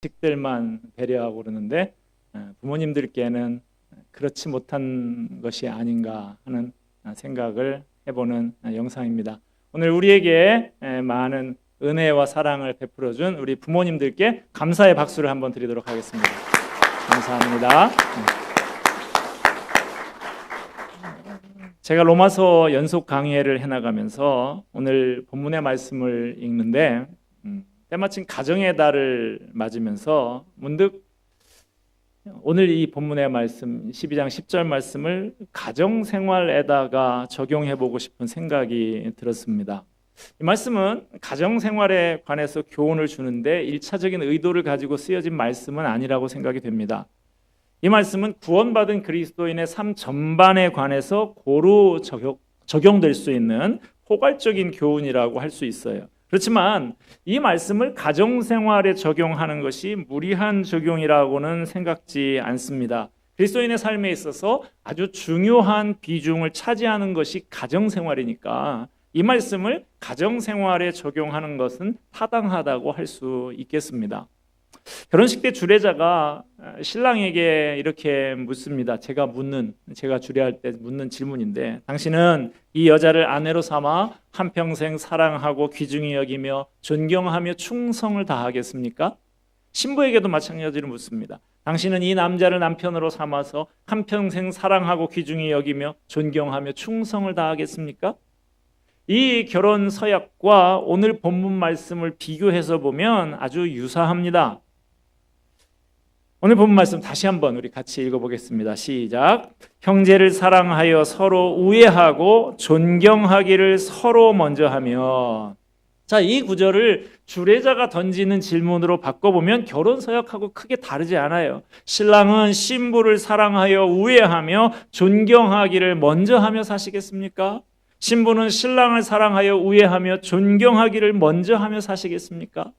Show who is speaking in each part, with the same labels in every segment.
Speaker 1: 자식들만 배려하고 그러는데 부모님들께는 그렇지 못한 것이 아닌가 하는 생각을 해보는 영상입니다. 오늘 우리에게 많은 은혜와 사랑을 베풀어준 우리 부모님들께 감사의 박수를 한번 드리도록 하겠습니다. 감사합니다. 제가 로마서 연속 강의를 해나가면서 오늘 본문의 말씀을 읽는데 때마침 가정의 달을 맞으면서 문득 오늘 이 본문의 말씀 12장 10절 말씀을 가정생활에다가 적용해보고 싶은 생각이 들었습니다. 이 말씀은 가정생활에 관해서 교훈을 주는데 1차적인 의도를 가지고 쓰여진 말씀은 아니라고 생각이 됩니다. 이 말씀은 구원받은 그리스도인의 삶 전반에 관해서 고루 적용될 수 있는 포괄적인 교훈이라고 할 수 있어요. 그렇지만 이 말씀을 가정생활에 적용하는 것이 무리한 적용이라고는 생각지 않습니다. 그리스도인의 삶에 있어서 아주 중요한 비중을 차지하는 것이 가정생활이니까 이 말씀을 가정생활에 적용하는 것은 타당하다고 할 수 있겠습니다. 결혼식 때 주례자가 신랑에게 이렇게 묻습니다. 제가 주례할 때 묻는 질문인데, 당신은 이 여자를 아내로 삼아 한평생 사랑하고 귀중히 여기며 존경하며 충성을 다하겠습니까? 신부에게도 마찬가지로 묻습니다. 당신은 이 남자를 남편으로 삼아서 한평생 사랑하고 귀중히 여기며 존경하며 충성을 다하겠습니까? 이 결혼 서약과 오늘 본문 말씀을 비교해서 보면 아주 유사합니다. 오늘 본문 말씀 다시 한번 우리 같이 읽어보겠습니다. 시작. 형제를 사랑하여 서로 우애하고 존경하기를 서로 먼저 하며. 자, 이 구절을 주례자가 던지는 질문으로 바꿔보면 결혼 서약하고 크게 다르지 않아요. 신랑은 신부를 사랑하여 우애하며 존경하기를 먼저 하며 사시겠습니까? 신부는 신랑을 사랑하여 우애하며 존경하기를 먼저 하며 사시겠습니까?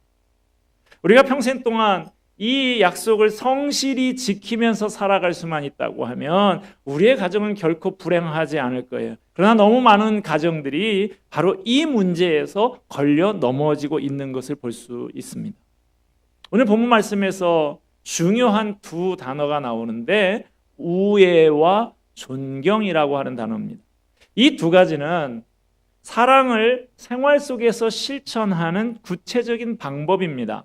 Speaker 1: 우리가 평생 동안 이 약속을 성실히 지키면서 살아갈 수만 있다고 하면 우리의 가정은 결코 불행하지 않을 거예요. 그러나 너무 많은 가정들이 바로 이 문제에서 걸려 넘어지고 있는 것을 볼 수 있습니다. 오늘 본문 말씀에서 중요한 두 단어가 나오는데 우애와 존경이라고 하는 단어입니다. 이 두 가지는 사랑을 생활 속에서 실천하는 구체적인 방법입니다.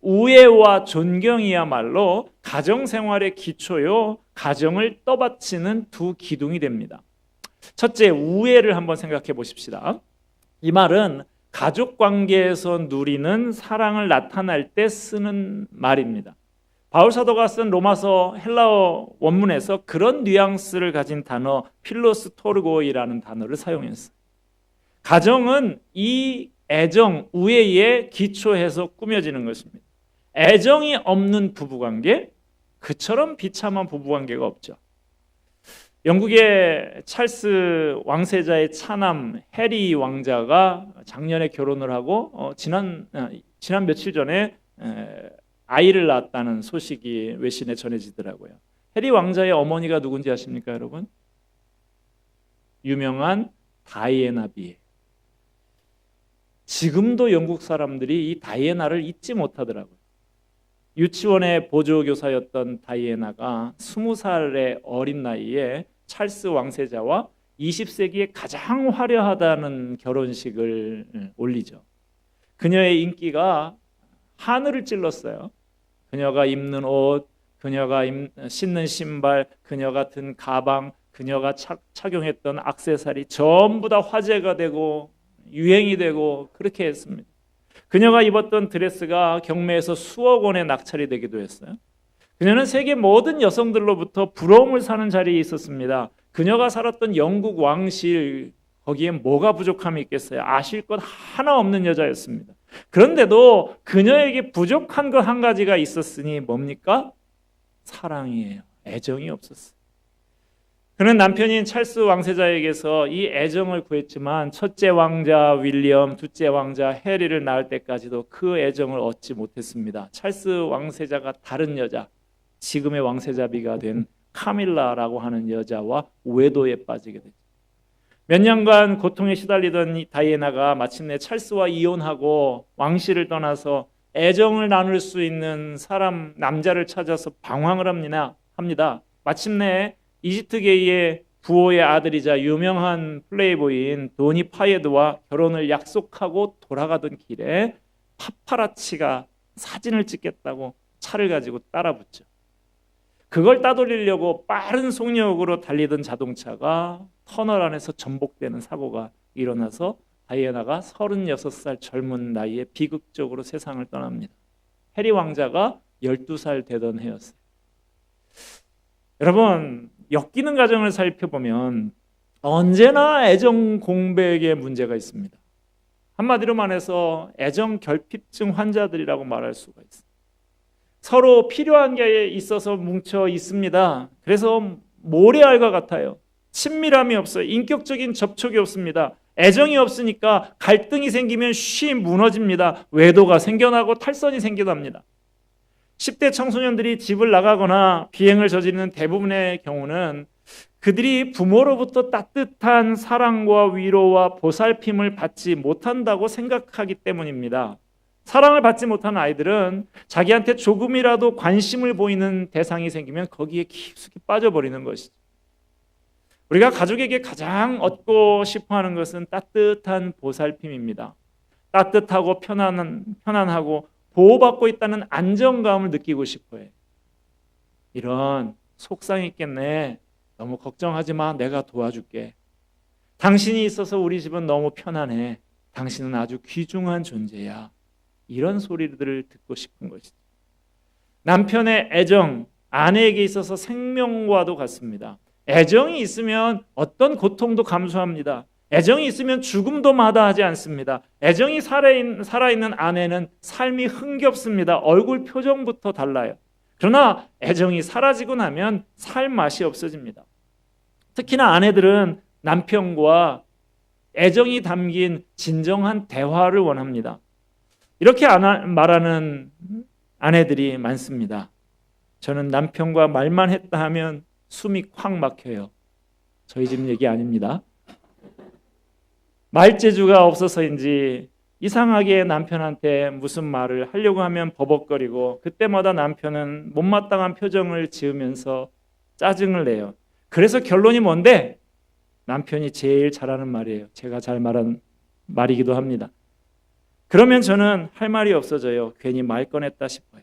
Speaker 1: 우애와 존경이야말로 가정생활의 기초요, 가정을 떠받치는 두 기둥이 됩니다. 첫째, 우애를 한번 생각해 보십시다. 이 말은 가족관계에서 누리는 사랑을 나타낼 때 쓰는 말입니다. 바울 사도가 쓴 로마서 헬라어 원문에서 그런 뉘앙스를 가진 단어 필로스 토르고이라는 단어를 사용했어요. 가정은 이 애정, 우애에 기초해서 꾸며지는 것입니다. 애정이 없는 부부관계, 그처럼 비참한 부부관계가 없죠. 영국의 찰스 왕세자의 차남 해리 왕자가 작년에 결혼을 하고 지난 며칠 전에 아이를 낳았다는 소식이 외신에 전해지더라고요. 해리 왕자의 어머니가 누군지 아십니까, 여러분? 유명한 다이애나 비에. 지금도 영국 사람들이 이 다이애나를 잊지 못하더라고요. 유치원의 보조교사였던 다이애나가 20살의 어린 나이에 찰스 왕세자와 20세기에 가장 화려하다는 결혼식을 올리죠. 그녀의 인기가 하늘을 찔렀어요. 그녀가 입는 옷, 그녀가 신는 신발, 그녀가 든 가방, 그녀가 착용했던 액세서리 전부 다 화제가 되고 유행이 되고 그렇게 했습니다. 그녀가 입었던 드레스가 경매에서 수억 원에 낙찰이 되기도 했어요. 그녀는 세계 모든 여성들로부터 부러움을 사는 자리에 있었습니다. 그녀가 살았던 영국 왕실, 거기에 뭐가 부족함이 있겠어요? 아실 것 하나 없는 여자였습니다. 그런데도 그녀에게 부족한 것 한 가지가 있었으니 뭡니까? 사랑이에요. 애정이 없었어요. 그는 남편인 찰스 왕세자에게서 이 애정을 구했지만 첫째 왕자 윌리엄, 둘째 왕자 해리를 낳을 때까지도 그 애정을 얻지 못했습니다. 찰스 왕세자가 다른 여자, 지금의 왕세자비가 된 카밀라라고 하는 여자와 외도에 빠지게 됐죠. 몇 년간 고통에 시달리던 이 다이애나가 마침내 찰스와 이혼하고 왕실을 떠나서 애정을 나눌 수 있는 사람, 남자를 찾아서 방황을 합니다. 마침내 이집트계의 부호의 아들이자 유명한 플레이보이인 도니 파예드와 결혼을 약속하고 돌아가던 길에 파파라치가 사진을 찍겠다고 차를 가지고 따라붙죠. 그걸 따돌리려고 빠른 속력으로 달리던 자동차가 터널 안에서 전복되는 사고가 일어나서 다이애나가 36살 젊은 나이에 비극적으로 세상을 떠납니다. 해리 왕자가 12살 되던 해였어요. 여러분, 엮이는 가정을 살펴보면 언제나 애정 공백에 문제가 있습니다. 한마디로 말해서 애정 결핍증 환자들이라고 말할 수가 있어요. 서로 필요한 게 있어서 뭉쳐 있습니다. 그래서 모래알과 같아요. 친밀함이 없어요. 인격적인 접촉이 없습니다. 애정이 없으니까 갈등이 생기면 쉬 무너집니다. 외도가 생겨나고 탈선이 생겨납니다. 10대 청소년들이 집을 나가거나 비행을 저지르는 대부분의 경우는 그들이 부모로부터 따뜻한 사랑과 위로와 보살핌을 받지 못한다고 생각하기 때문입니다. 사랑을 받지 못한 아이들은 자기한테 조금이라도 관심을 보이는 대상이 생기면 거기에 깊숙이 빠져버리는 것이죠. 우리가 가족에게 가장 얻고 싶어하는 것은 따뜻한 보살핌입니다. 따뜻하고 편안하고 보호받고 있다는 안정감을 느끼고 싶어요. 이런 속상했겠네. 너무 걱정하지 마. 내가 도와줄게. 당신이 있어서 우리 집은 너무 편안해. 당신은 아주 귀중한 존재야. 이런 소리들을 듣고 싶은 것이죠. 남편의 애정, 아내에게 있어서 생명과도 같습니다. 애정이 있으면 어떤 고통도 감수합니다. 애정이 있으면 죽음도 마다하지 않습니다. 애정이 살아있는 아내는 삶이 흥겹습니다. 얼굴 표정부터 달라요. 그러나 애정이 사라지고 나면 살 맛이 없어집니다. 특히나 아내들은 남편과 애정이 담긴 진정한 대화를 원합니다. 이렇게 말하는 아내들이 많습니다. 저는 남편과 말만 했다 하면 숨이 콱 막혀요. 저희 집 얘기 아닙니다. 말재주가 없어서인지 이상하게 남편한테 무슨 말을 하려고 하면 버벅거리고 그때마다 남편은 못마땅한 표정을 지으면서 짜증을 내요. 그래서 결론이 뭔데? 남편이 제일 잘하는 말이에요. 제가 잘 말하는 말이기도 합니다. 그러면 저는 할 말이 없어져요. 괜히 말 꺼냈다 싶어요.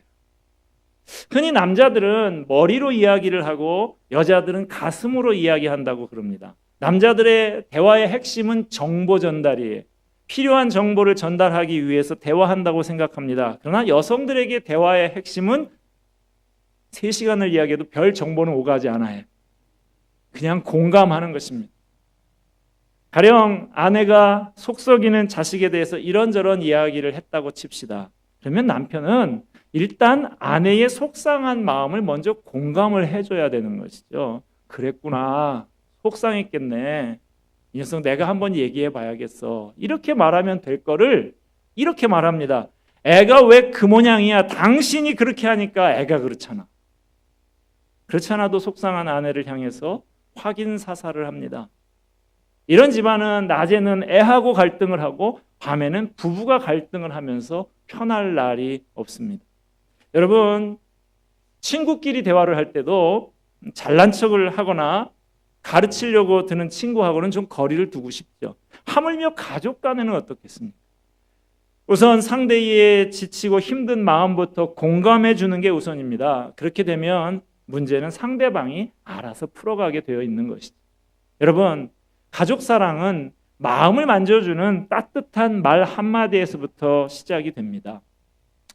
Speaker 1: 흔히 남자들은 머리로 이야기를 하고 여자들은 가슴으로 이야기한다고 그럽니다. 남자들의 대화의 핵심은 정보 전달이에요. 필요한 정보를 전달하기 위해서 대화한다고 생각합니다. 그러나 여성들에게 대화의 핵심은 3시간을 이야기해도 별 정보는 오가지 않아요. 그냥 공감하는 것입니다. 가령 아내가 속 썩이는 자식에 대해서 이런저런 이야기를 했다고 칩시다. 그러면 남편은 일단 아내의 속상한 마음을 먼저 공감을 해줘야 되는 것이죠. 그랬구나. 속상했겠네. 이 녀석 내가 한번 얘기해 봐야겠어. 이렇게 말하면 될 거를 이렇게 말합니다. 애가 왜 그 모양이야? 당신이 그렇게 하니까 애가 그렇잖아. 그렇지 않아도 속상한 아내를 향해서 확인 사살을 합니다. 이런 집안은 낮에는 애하고 갈등을 하고 밤에는 부부가 갈등을 하면서 편할 날이 없습니다. 여러분, 친구끼리 대화를 할 때도 잘난 척을 하거나 가르치려고 드는 친구하고는 좀 거리를 두고 싶죠. 하물며 가족 간에는 어떻겠습니까? 우선 상대의 지치고 힘든 마음부터 공감해 주는 게 우선입니다. 그렇게 되면 문제는 상대방이 알아서 풀어가게 되어 있는 것이죠. 여러분, 가족 사랑은 마음을 만져주는 따뜻한 말 한마디에서부터 시작이 됩니다.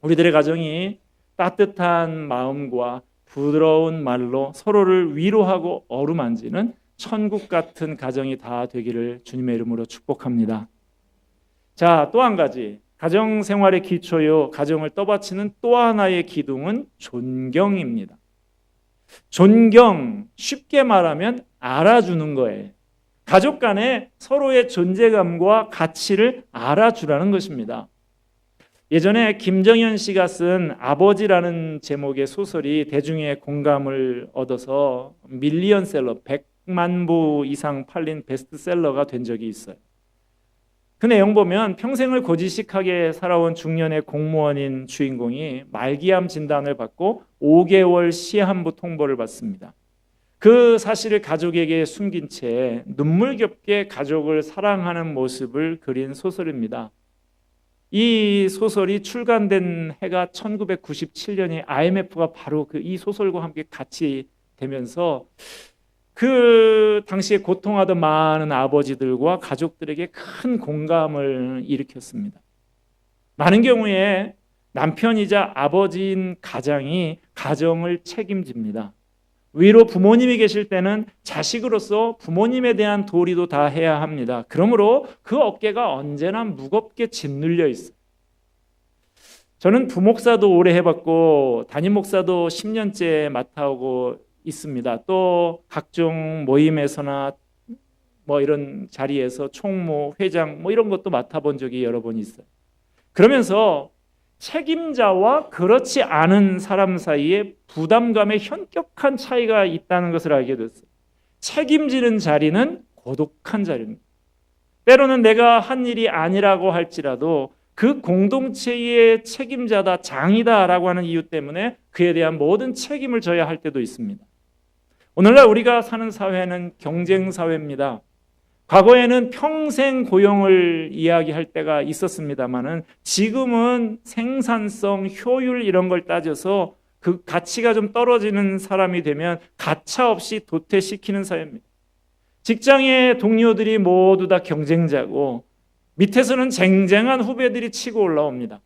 Speaker 1: 우리들의 가정이 따뜻한 마음과 부드러운 말로 서로를 위로하고 어루만지는 천국 같은 가정이 다 되기를 주님의 이름으로 축복합니다. 자, 또 한 가지. 가정 생활의 기초요, 가정을 떠받치는 또 하나의 기둥은 존경입니다. 존경, 쉽게 말하면 알아주는 거예요. 가족 간에 서로의 존재감과 가치를 알아주라는 것입니다. 예전에 김정현 씨가 쓴 아버지라는 제목의 소설이 대중의 공감을 얻어서 밀리언셀러, 100만 부 이상 팔린 베스트셀러가 된 적이 있어요. 그 내용 보면 평생을 고지식하게 살아온 중년의 공무원인 주인공이 말기암 진단을 받고 5개월 시한부 통보를 받습니다. 그 사실을 가족에게 숨긴 채 눈물겹게 가족을 사랑하는 모습을 그린 소설입니다. 이 소설이 출간된 해가 1997년에 IMF가 바로 이 소설과 함께 같이 되면서 그 당시에 고통하던 많은 아버지들과 가족들에게 큰 공감을 일으켰습니다. 많은 경우에 남편이자 아버지인 가장이 가정을 책임집니다. 위로 부모님이 계실 때는 자식으로서 부모님에 대한 도리도 다 해야 합니다. 그러므로 그 어깨가 언제나 무겁게 짓눌려 있어요. 저는 부목사도 오래 해봤고 담임 목사도 10년째 맡아오고 있습니다. 또 각종 모임에서나 이런 자리에서 총무, 회장 이런 것도 맡아본 적이 여러 번 있어요. 그러면서 책임자와 그렇지 않은 사람 사이에 부담감의 현격한 차이가 있다는 것을 알게 됐어요. 책임지는 자리는 고독한 자리입니다. 때로는 내가 한 일이 아니라고 할지라도 그 공동체의 책임자다, 장이다라고 하는 이유 때문에 그에 대한 모든 책임을 져야 할 때도 있습니다. 오늘날 우리가 사는 사회는 경쟁 사회입니다. 과거에는 평생 고용을 이야기할 때가 있었습니다만은 지금은 생산성, 효율 이런 걸 따져서 그 가치가 좀 떨어지는 사람이 되면 가차없이 도태시키는 사회입니다. 직장의 동료들이 모두 다 경쟁자고 밑에서는 쟁쟁한 후배들이 치고 올라옵니다.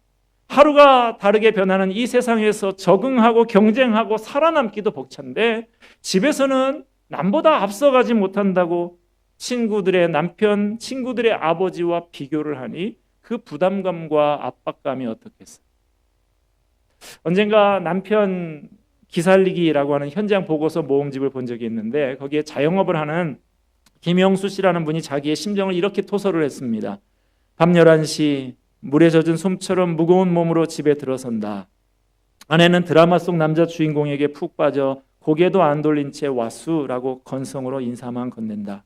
Speaker 1: 하루가 다르게 변하는 이 세상에서 적응하고 경쟁하고 살아남기도 벅찬데 집에서는 남보다 앞서가지 못한다고 친구들의 남편, 친구들의 아버지와 비교를 하니 그 부담감과 압박감이 어떻겠어요? 언젠가 남편 기살리기라고 하는 현장 보고서 모음집을 본 적이 있는데 거기에 자영업을 하는 김영수 씨라는 분이 자기의 심정을 이렇게 토설을 했습니다. 밤 11시 물에 젖은 솜처럼 무거운 몸으로 집에 들어선다. 아내는 드라마 속 남자 주인공에게 푹 빠져 고개도 안 돌린 채 와수라고 건성으로 인사만 건넨다.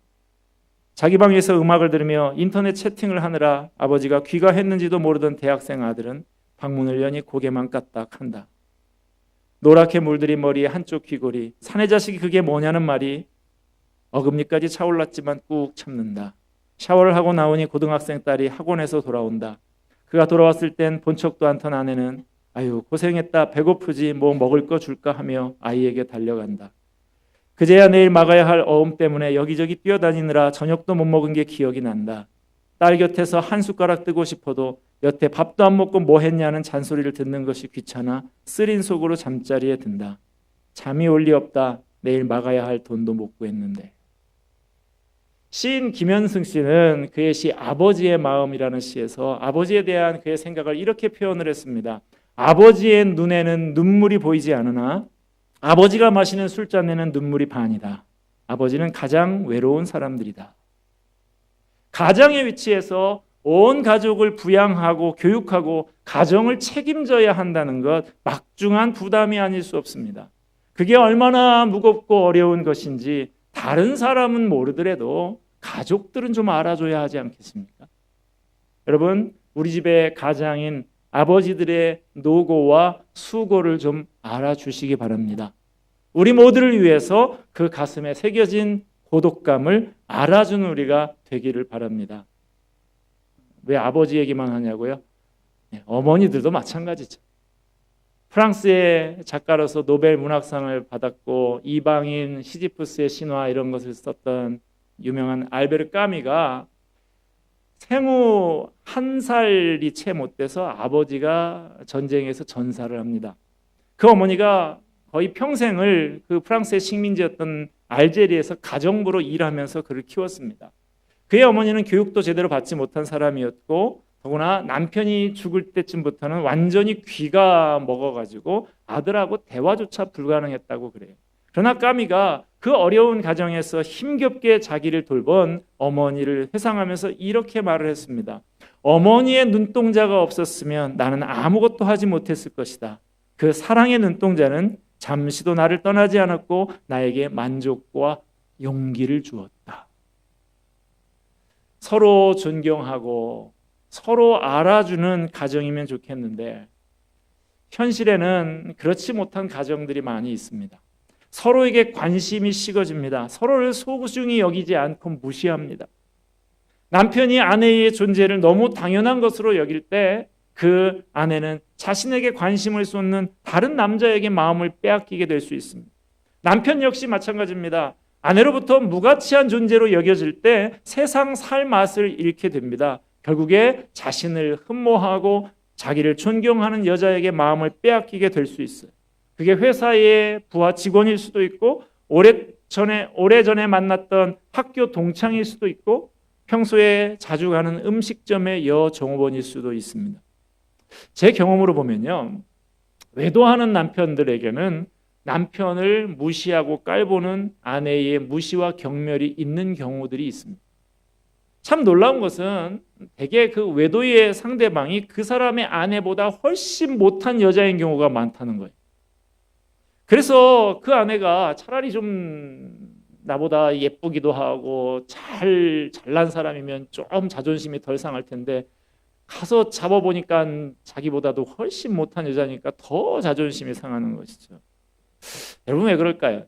Speaker 1: 자기 방에서 음악을 들으며 인터넷 채팅을 하느라 아버지가 귀가했는지도 모르던 대학생 아들은 방문을 여니 고개만 까딱한다. 노랗게 물들인 머리에 한쪽 귀걸이, 사내 자식이 그게 뭐냐는 말이 어금니까지 차올랐지만 꾹 참는다. 샤워를 하고 나오니 고등학생 딸이 학원에서 돌아온다. 그가 돌아왔을 땐 본 척도 않던 아내는 아유 고생했다, 배고프지, 뭐 먹을 거 줄까 하며 아이에게 달려간다. 그제야 내일 막아야 할 어음 때문에 여기저기 뛰어다니느라 저녁도 못 먹은 게 기억이 난다. 딸 곁에서 한 숟가락 뜨고 싶어도 여태 밥도 안 먹고 뭐 했냐는 잔소리를 듣는 것이 귀찮아 쓰린 속으로 잠자리에 든다. 잠이 올 리 없다. 내일 막아야 할 돈도 못 구했는데. 시인 김현승 씨는 그의 시 아버지의 마음이라는 시에서 아버지에 대한 그의 생각을 이렇게 표현을 했습니다. 아버지의 눈에는 눈물이 보이지 않으나 아버지가 마시는 술잔에는 눈물이 반이다. 아버지는 가장 외로운 사람들이다. 가장의 위치에서 온 가족을 부양하고 교육하고 가정을 책임져야 한다는 것, 막중한 부담이 아닐 수 없습니다. 그게 얼마나 무겁고 어려운 것인지 다른 사람은 모르더라도 가족들은 좀 알아줘야 하지 않겠습니까? 여러분, 우리 집의 가장인 아버지들의 노고와 수고를 좀 알아주시기 바랍니다. 우리 모두를 위해서 그 가슴에 새겨진 고독감을 알아주는 우리가 되기를 바랍니다. 왜 아버지 얘기만 하냐고요? 어머니들도 마찬가지죠. 프랑스의 작가로서 노벨 문학상을 받았고 이방인 시지프스의 신화 이런 것을 썼던 유명한 알베르 까미가 생후 1살이 채 못 돼서 아버지가 전쟁에서 전사를 합니다. 그 어머니가 거의 평생을 그 프랑스의 식민지였던 알제리에서 가정부로 일하면서 그를 키웠습니다. 그의 어머니는 교육도 제대로 받지 못한 사람이었고 더구나 남편이 죽을 때쯤부터는 완전히 귀가 먹어가지고 아들하고 대화조차 불가능했다고 그래요. 그러나 까미가 그 어려운 가정에서 힘겹게 자기를 돌본 어머니를 회상하면서 이렇게 말을 했습니다. 어머니의 눈동자가 없었으면 나는 아무것도 하지 못했을 것이다. 그 사랑의 눈동자는 잠시도 나를 떠나지 않았고 나에게 만족과 용기를 주었다. 서로 존경하고 서로 알아주는 가정이면 좋겠는데 현실에는 그렇지 못한 가정들이 많이 있습니다. 서로에게 관심이 식어집니다. 서로를 소중히 여기지 않고 무시합니다. 남편이 아내의 존재를 너무 당연한 것으로 여길 때 그 아내는 자신에게 관심을 쏟는 다른 남자에게 마음을 빼앗기게 될 수 있습니다. 남편 역시 마찬가지입니다. 아내로부터 무가치한 존재로 여겨질 때 세상 살 맛을 잃게 됩니다. 결국에 자신을 흠모하고 자기를 존경하는 여자에게 마음을 빼앗기게 될 수 있어요. 그게 회사의 부하 직원일 수도 있고 오래전에 만났던 학교 동창일 수도 있고 평소에 자주 가는 음식점의 여종업원일 수도 있습니다. 제 경험으로 보면요, 외도하는 남편들에게는 남편을 무시하고 깔보는 아내의 무시와 경멸이 있는 경우들이 있습니다. 참 놀라운 것은 대개 그 외도의 상대방이 그 사람의 아내보다 훨씬 못한 여자인 경우가 많다는 거예요. 그래서 그 아내가 차라리 좀 나보다 예쁘기도 하고 잘난 사람이면 좀 자존심이 덜 상할 텐데 가서 잡아보니까 자기보다도 훨씬 못한 여자니까 더 자존심이 상하는 것이죠. 여러분 왜 그럴까요?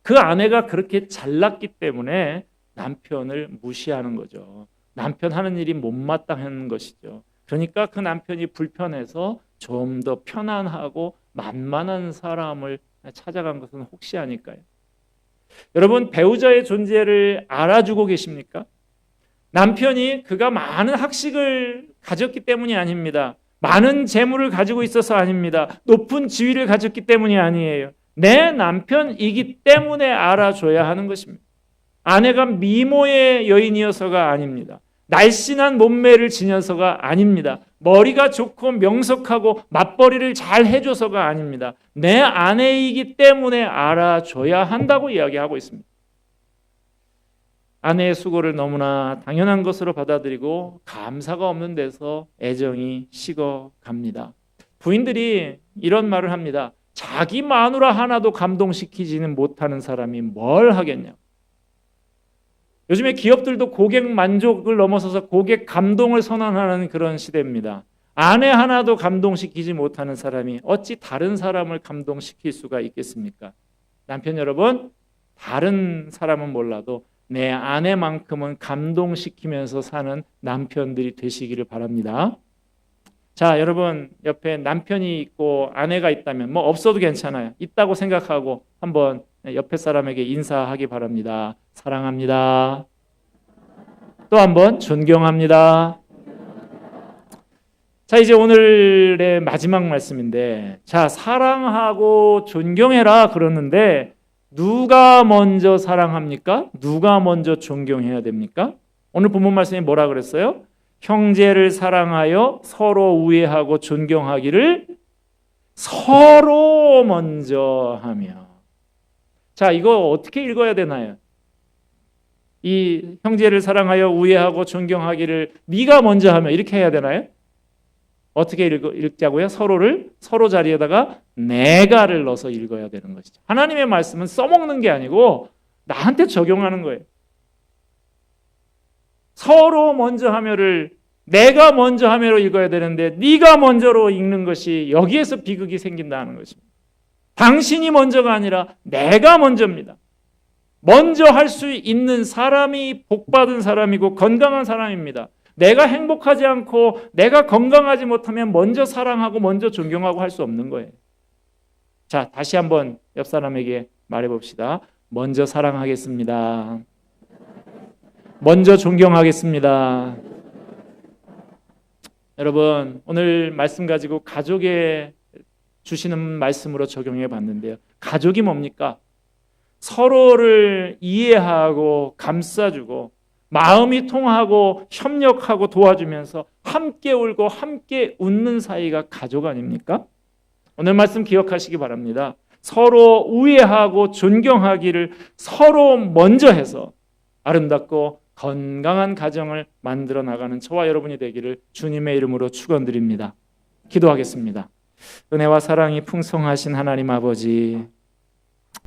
Speaker 1: 그 아내가 그렇게 잘났기 때문에 남편을 무시하는 거죠. 남편 하는 일이 못마땅한 것이죠. 그러니까 그 남편이 불편해서 좀 더 편안하고 만만한 사람을 찾아간 것은 혹시 아닐까요? 여러분 배우자의 존재를 알아주고 계십니까? 남편이 그가 많은 학식을 가졌기 때문이 아닙니다. 많은 재물을 가지고 있어서 아닙니다. 높은 지위를 가졌기 때문이 아니에요. 내 남편이기 때문에 알아줘야 하는 것입니다. 아내가 미모의 여인이어서가 아닙니다. 날씬한 몸매를 지녀서가 아닙니다. 머리가 좋고 명석하고 맞벌이를 잘 해줘서가 아닙니다. 내 아내이기 때문에 알아줘야 한다고 이야기하고 있습니다. 아내의 수고를 너무나 당연한 것으로 받아들이고 감사가 없는 데서 애정이 식어갑니다. 부인들이 이런 말을 합니다. 자기 마누라 하나도 감동시키지는 못하는 사람이 뭘 하겠냐. 요즘에 기업들도 고객 만족을 넘어서서 고객 감동을 선언하는 그런 시대입니다. 아내 하나도 감동시키지 못하는 사람이 어찌 다른 사람을 감동시킬 수가 있겠습니까? 남편 여러분, 다른 사람은 몰라도 내 아내만큼은 감동시키면서 사는 남편들이 되시기를 바랍니다. 자, 여러분 옆에 남편이 있고 아내가 있다면 뭐 없어도 괜찮아요. 있다고 생각하고 한번 옆에 사람에게 인사하기 바랍니다. 사랑합니다. 또 한번 존경합니다. 자, 이제 오늘의 마지막 말씀인데, 자, 사랑하고 존경해라 그러는데 누가 먼저 사랑합니까? 누가 먼저 존경해야 됩니까? 오늘 본문 말씀이 뭐라 그랬어요? 형제를 사랑하여 서로 우애하고 존경하기를 서로 먼저 하며. 자, 이거 어떻게 읽어야 되나요? 이 형제를 사랑하여 우애하고 존경하기를 네가 먼저 하며 이렇게 해야 되나요? 어떻게 읽자고요? 서로 자리에다가 내가를 넣어서 읽어야 되는 것이죠. 하나님의 말씀은 써먹는 게 아니고 나한테 적용하는 거예요. 서로 먼저 하며를 내가 먼저 하며로 읽어야 되는데 네가 먼저로 읽는 것이 여기에서 비극이 생긴다는 것입니다. 당신이 먼저가 아니라 내가 먼저입니다. 먼저 할 수 있는 사람이 복받은 사람이고 건강한 사람입니다. 내가 행복하지 않고 내가 건강하지 못하면 먼저 사랑하고 먼저 존경하고 할 수 없는 거예요. 자, 다시 한번 옆 사람에게 말해봅시다. 먼저 사랑하겠습니다. 먼저 존경하겠습니다. 여러분, 오늘 말씀 가지고 가족에 주시는 말씀으로 적용해 봤는데요. 가족이 뭡니까? 서로를 이해하고 감싸주고 마음이 통하고 협력하고 도와주면서 함께 울고 함께 웃는 사이가 가족 아닙니까? 오늘 말씀 기억하시기 바랍니다. 서로 우애하고 존경하기를 서로 먼저 해서 아름답고 건강한 가정을 만들어 나가는 저와 여러분이 되기를 주님의 이름으로 축원드립니다. 기도하겠습니다. 은혜와 사랑이 풍성하신 하나님 아버지,